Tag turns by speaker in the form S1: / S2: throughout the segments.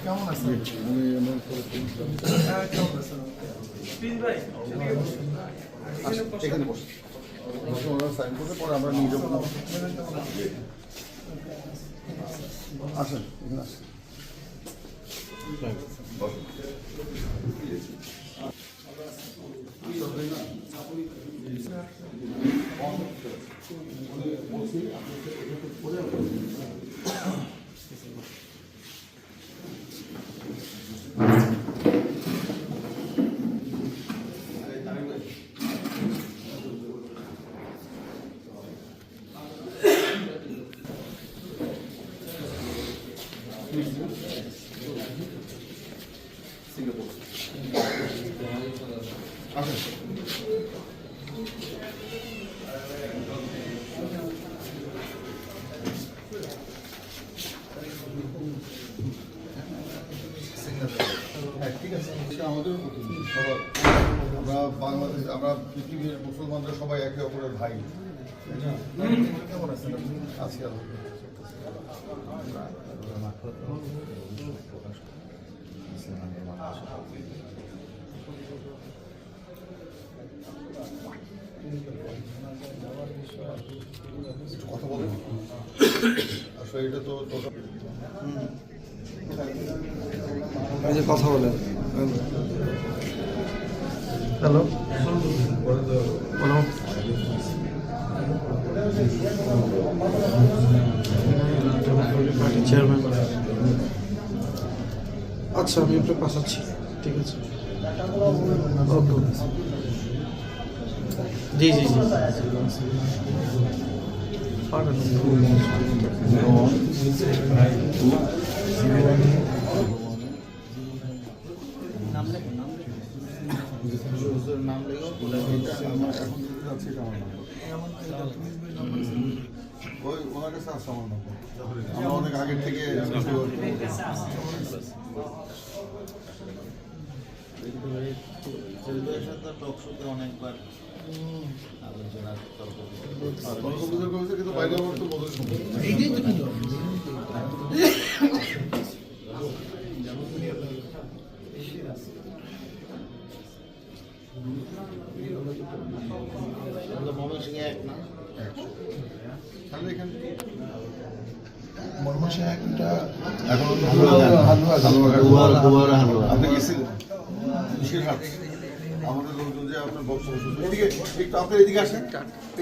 S1: কেমন আছেন? এখানে বসে ওরা সাইন করতে পরে আমরা নিয়ে যাবো। আসেন এখানে আসেন। ঠিক আছে, আমাদের আমরা বাংলাদেশ, আমরা পৃথিবীর মুসলমানরা সবাই একে অপরের ভাই। কেমন আছেন আজকে? একটু কথা বলেন। আসলে এটা তো
S2: কথা বলেন। Hello, chairman. আচ্ছা, আমি আপনার পাঠাচ্ছি। ঠিক আছে, ওকে। জি জি জি
S1: নাম লেগে ওই ওনার কাছে আসছে আমার নাম। আমরা অনেক আগের থেকে
S3: অনেকবার আলোচনা
S1: কিন্তু বাইরে আমার তো বদল সম্ভব।
S3: ময়মনসিংহে এক না,
S1: তাহলে এখানে
S2: ময়মনসিংহে একটা
S1: আপনি গেছিলেন কিসেরহাট? আমাদের লোকজন যে আপনার বক্তব্য শুনবে, এদিকে একটু আপনার এদিকে আসেন,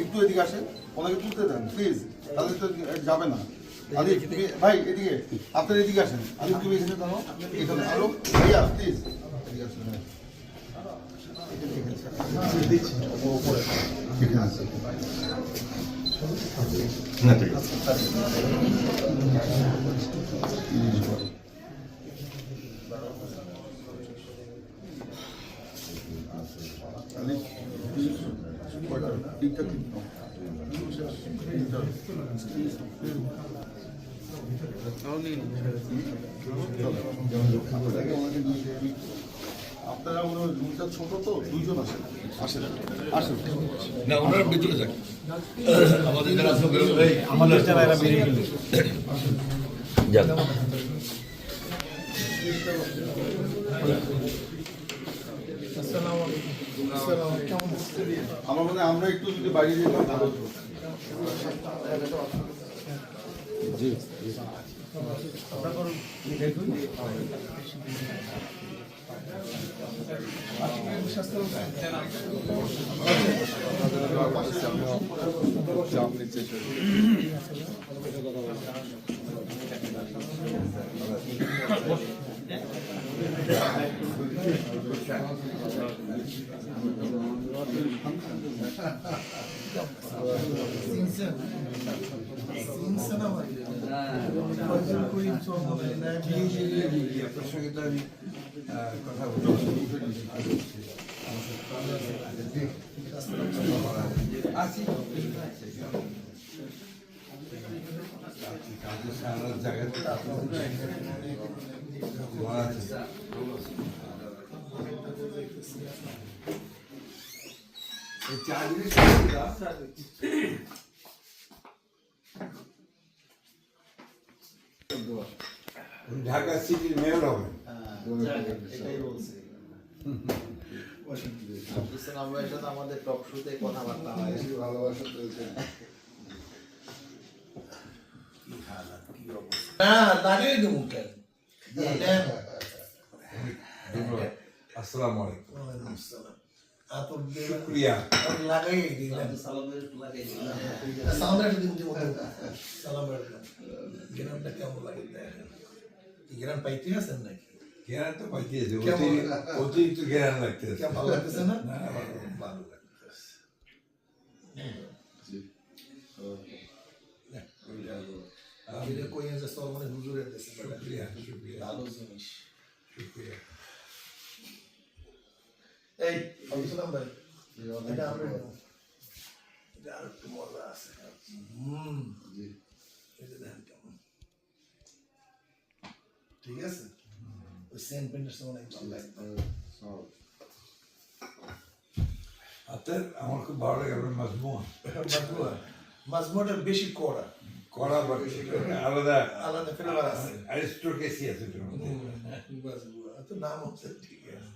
S1: একটু এদিকে আসেন, ওনাকে তুলতে দেন প্লিজ, তাহলে তো যাবে না। আলিফ তুমি ভাই এদিকে, আপনার এদিকে আসেন। আলিফ তুমি এখানে দাঁড়াও, এখানে আরো ভাইয়া প্লিজ এদিকে আসেন। এখানে আছে না, ঠিক আছে। আপনারা রুমটা ছোট তো, দুইজন আসেন আসেন আসেন
S4: না, ওনারা ভিতরে যাক। আমাদের যারা আমাদের যারা এরা বেরিয়ে গেল।
S1: আমার মনে হয় আমরা একটু যদি বাইরে যেতাম ভালো হতো। জি
S2: আপনার সঙ্গে তো আমি কথা বলছি।
S5: ঢাকা সিটির মেয়র হবেন।
S3: এটাই বলছি ইসলাম ভাইয়ের সাথে আমাদের টক শোতে কথাবার্তা হয়
S1: ভালোবাসা চলছে।
S4: না লাগাই দেবো কেন
S5: আসসালামু আলাইকুম।
S4: শুক্রিয়া
S5: শুক্রিয়া।
S4: লাগাই দিলাম সালাম দিন দিব সালাম গ্রামটা কেমন লাগে গ্রাম পাইতে আছেন নাকি
S5: ঘেরান তো পাইতেছে,
S4: কেমন?
S5: অতিরিক্ত ঘেরান লাগতেছে।
S4: কেমন ভালো লাগতেছে না
S5: না, ভালো।
S4: ভালো লাগতেছে এটা কই আছে সরমনে হুজুরের দেশে
S5: শুক্রিয়া, শুক্রিয়া,
S4: ভালো জিনিস
S5: শুক্রিয়া।
S4: এই আব্দুল ভাই এটা আমরা এটা আর একটু মজা আছে এটা দেখেন কেমন ঠিক আছে ওই সেন্ট পেন্টের সময় অনেক ভালো লাগে
S5: আপনার আমার খুব ভালো লাগে আপনার মাজমুয়া।
S4: মাজমুয়াটা বেশি কড়া
S5: কড়া বা আলাদা
S4: আলাদা ফ্লেভার আছে
S5: অ্যারিস্টোক্রেসি আছে এটার মধ্যে।
S4: মাজমুয়া তো নাম হচ্ছে ঠিক আছে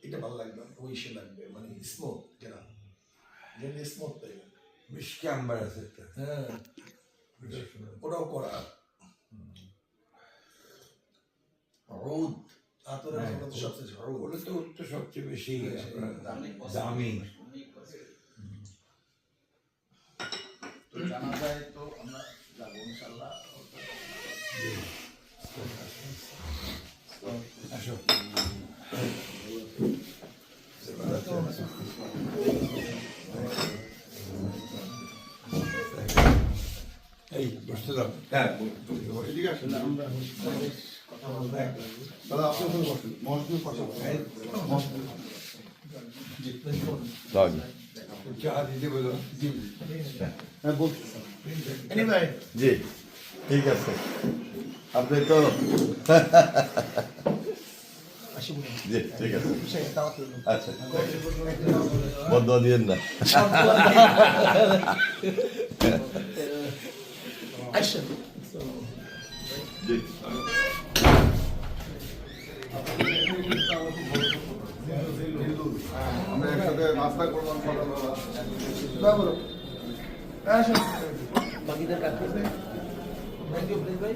S4: এটা ভালো লাগবে ওইসে লাগবে মানে স্মোক যেটা যেটা স্মোক তাই
S5: মিষ্টি আম্বার আছে একটা।
S4: হ্যাঁ ওটাও কড়া রোদ আতরের মধ্যে তো সবচেয়ে রোদ
S5: ওটা তো সবচেয়ে বেশি আপনার দামি।
S3: তো জানা যায় তো আমরা যাবো ইনশাল্লাহ
S5: আসো। এই বসতে দাও।
S1: হ্যাঁ, এদিকে আসেন। দাদা আপনি ওখানে বসেন, মহাসচিবের পাশে বসেন।
S5: চা দিতে বলো।
S1: হ্যাঁ বলছি।
S4: এনিওয়ে
S1: জি ঠিক আছে, আপনি তো
S4: আসি বলুন
S1: জি ঠিক আছে,
S4: সেই দাওয়াত হলো
S1: আচ্ছা বন্ধ দিয়েন না।
S4: আচ্ছা
S1: জি আমরা একসাথে নাস্তা করলাম সকালবেলা।
S4: বাবুর আচ্ছা বাকিদের কাজ করবে থ্যাংক ইউ প্লিজ ভাই